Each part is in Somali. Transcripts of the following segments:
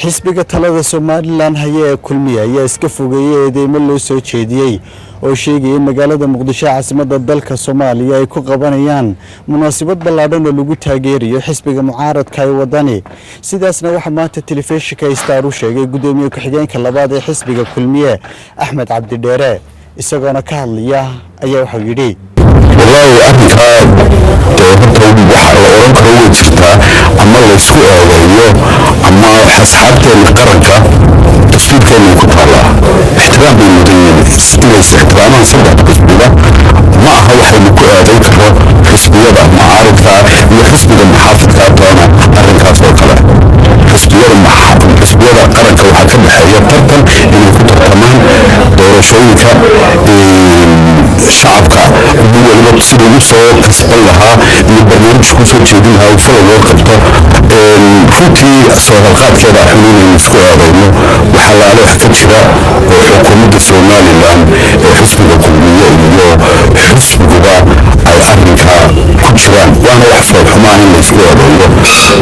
xisbiga talada Somaliland haya kulmiye ayaa iska fogeeyay eedeymo loo soo jeediyay oo sheegay in magaalada Muqdisho caasimadda dalka Soomaaliya ay ku qabanayaan munaasabad ballaadhan oo lagu taageerayo xisbiga mucaaradka ee wadani sidaasna waxa maanta telefishinka Star u sheegay gudoomiye ku-xigeenka labaad ee xisbiga kulmiye Axmed Cabdi Dheere isagoona ka hadlaya ayaa waxa yiri والله أنت تقول وحلا ورنك هو جرتا أما لسه أوليه أما حسحت القرنكة تصير كأنه كتلا احترام المدير ليس احتراما صدق بسبلا ما هو حلو ذيك هو حسبية معارضة وحسب المحافظ كاتونا الرنكات وكلا حسبية المحافظ حسبية القرنكة وحكم الحياة ترتل إنه كتر كمان دور شوية شعبك هو اللي بتصير يوصل كسب لها من برنامج كوسو تشيدها وفوق وقته فوتي صورات كذا حلول المسكوة بينه وحلا عليه كتشرا وحكومة Somaliland حسب الحكومية اللي حسب جوا أمريكا كتشرا وأنا أحفظ حماين المسكوة بينه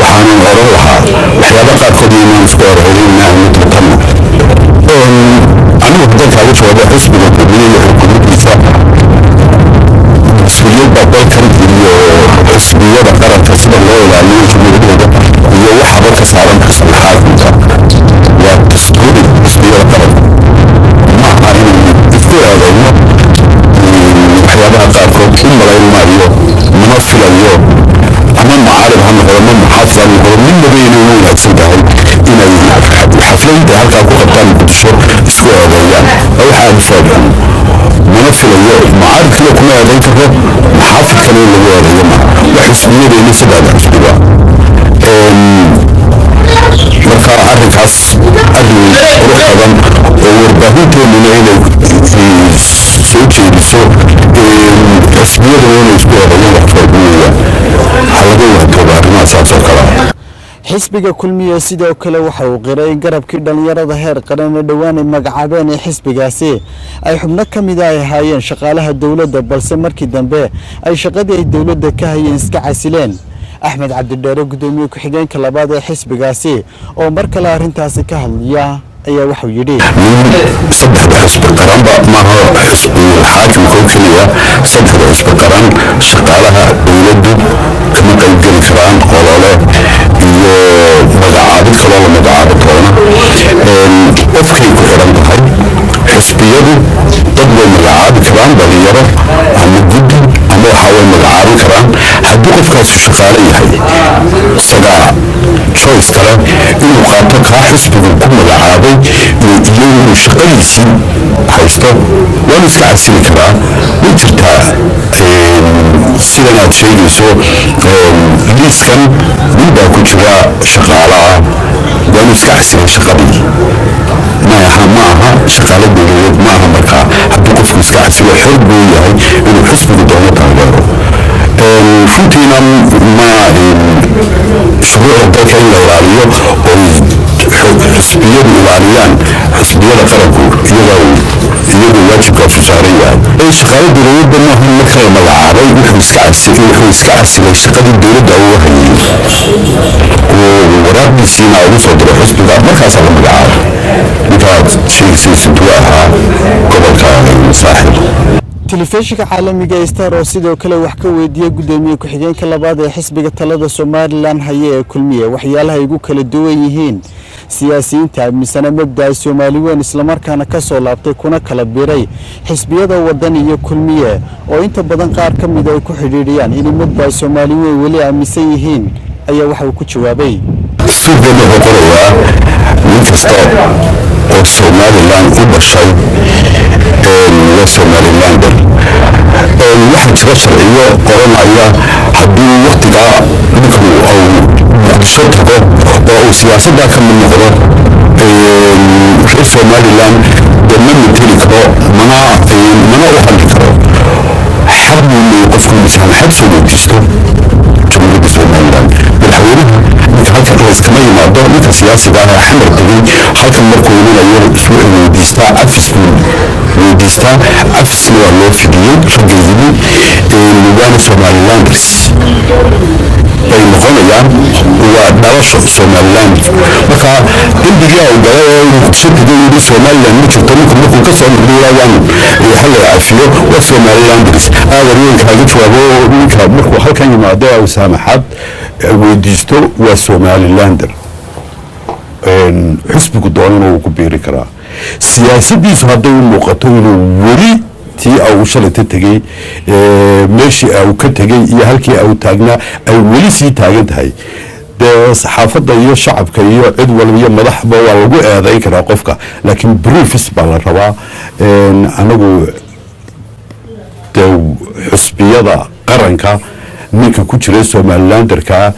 وحنا نروحها وحيابك كل يوم مسكوة بينه متطمن أنا بدك على شو هذا حسب الحكومية حكومة مسؤولية بابكر مسؤولية بقرة كسب الله العليم جمهورية هي واحدة كسران حسب الحاكم وتسكون مسؤولية بقرة ما هاي تذكر هذا اليوم حياتها تأكل كل ملايين مالية منفل اليوم أمام معارض هم من محافظة من بينهم يحسبها إن الحفلين ده هلك أكو قطان بالشر اسكوا هذا أو حاجة فاجئة منفل اليوم معارض كله كنا هذا محافظ كانوا اللي هو اليوم وحسبيه اللي سبب الحسبيه مركا أركاس أدري روح طبعا وربهوت من هنا في سوتشي بسو حسبيه اللي يسبوع اليوم فاجئة حلقوا كبار ما صار كلام xisbiga kulmiye sidoo kale waxa uu qiray garabkii dhalinyarada heer qaran ee dhawaan ay magacaabeen ee xisbigaasi ay xubno kamid ah hayeen shaqaalaha dawladda balse markii dambe ay shaqadii ay dawladda ka hayeen iska casileen Axmed Cabdi Dheere gudoomiye ku-xigeenka labaad ee xisbigaasi oo mar kale arintaasi ka hadlaya ayaa waxa uu yiri صدق حسب القران ما هو حسب الحاكم كوكلية صدق حسب القران شغالها دولده كما قيل القران قوله مدعابد كلام مدعابد هنا أفكي كلام هاي حسبيه تبغى مدعابد كلام بغيره هم جدا هم حاول مدعابد كلام حدوق أفكار شغالي هاي صدق شويس كلام إنه قاتك حسب كل مدعابد يوم شغاليسي حيسته ونسك عسير كلام وترتا سيدنا شيء يسوع ليسكن نبى كتير شغالة ونسك عسير شغالي معها شغالة بيجي معها مركا حدوق في نسك عسير حرب وياي إنه حسب الدولة تعبره فوتينا ما شروع الدولة الإيرانية حسبية الإيرانيان حسبية القرقور يجوا واجب كفشارية إيش خالد الدولة بنهم مكان ملعبي وحوسك عسل شقد الدولة هو ورابي سينا وصل حسب ذا ما خاصة ملعب نقاط شيء سنتوها قبل كان ساحل telefishinka caalamiga Star oo sidoo kale wax ka weydiiyay gudoomiye ku-xigeenka labaad ee xisbiga talada Somaliland haya ee kulmiye waxyaalaha ay ugu kala duwan yihiin siyaasiyiinta misana mabda Soomaaliyeed isla markaana ka soo laabtay kuna kala biray xisbiyada wadani iyo kulmiye oo inta badan qaar ka mid ah ay ku xiriiriyaan in mabda Soomaaliyeed wali aaminsan yihiin ayaa waxa uu ku jawaabay sidoo qoraya ninkasta oo Somaliland u dhashay Somaliland واحد شرعية قرنية حدين وقتها نكون أو شرطه أو سياسة ده كم من نقطة في Somaliland دمن تلك منا واحد كذا حرب اللي يقفكم مثلا حرب سويتيستو جمهورية Somaliland بالحوالي هالك الرئيس كمان يمضى مثل سياسي بقى حمر تجي هالك المركوين اليوم سوء وديستا وديستا أفس والله في اليوم شجعيني لجان Somaliland بين مقولة ودرس Somaliland مثلا dembigii au galay oo muqdisho tegay yidhi somaliland ma jirto markuu ka soo noqdayaan hal cafiyo waa somalilanders aadar weynka laga jawaabo ninka markuu halkan yimaado au saamaxaad weydiisto waa somalilander xisbigu doonana wuu ku biiri karaa siyaasadiisu hadday u muuqato inuu weli tii au shalayta tegey meeshii au ka tegey iyo halkii au taagnaa ay weli sii taagan tahay dee saxaafadda iyo shacabka iyo cid walba iyo madaxba waa lagu eedayn karaa qofka laakiin briefs baa la rabaa anagu dee xusbiyada qaranka ninka ku jira somalilanderka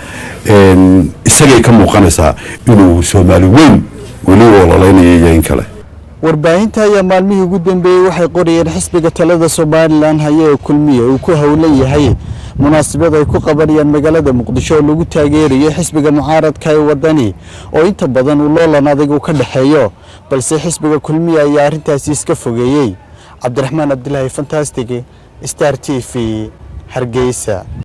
isagay ka muuqanaysaa inuu soomaali weyn weli ololeynayo iyo in kale warbaahinta ayaa maalmihii ugu dambeeyey waxay qorayeen xisbiga talada Somaliland haye ee kulmiye uu ku howlan yahay munaasabad ay ku qabanayaan magaalada Muqdisho oo lagu taageerayo xisbiga mucaaradka ee wadani oo inta badan uu loolan adag ka dhaxeeyo balse xisbiga kulmiye ayaa arintaasi iska fogeeyay. Cabdiraxmaan Abdullaahi Fantastic Star TV Hargeysa.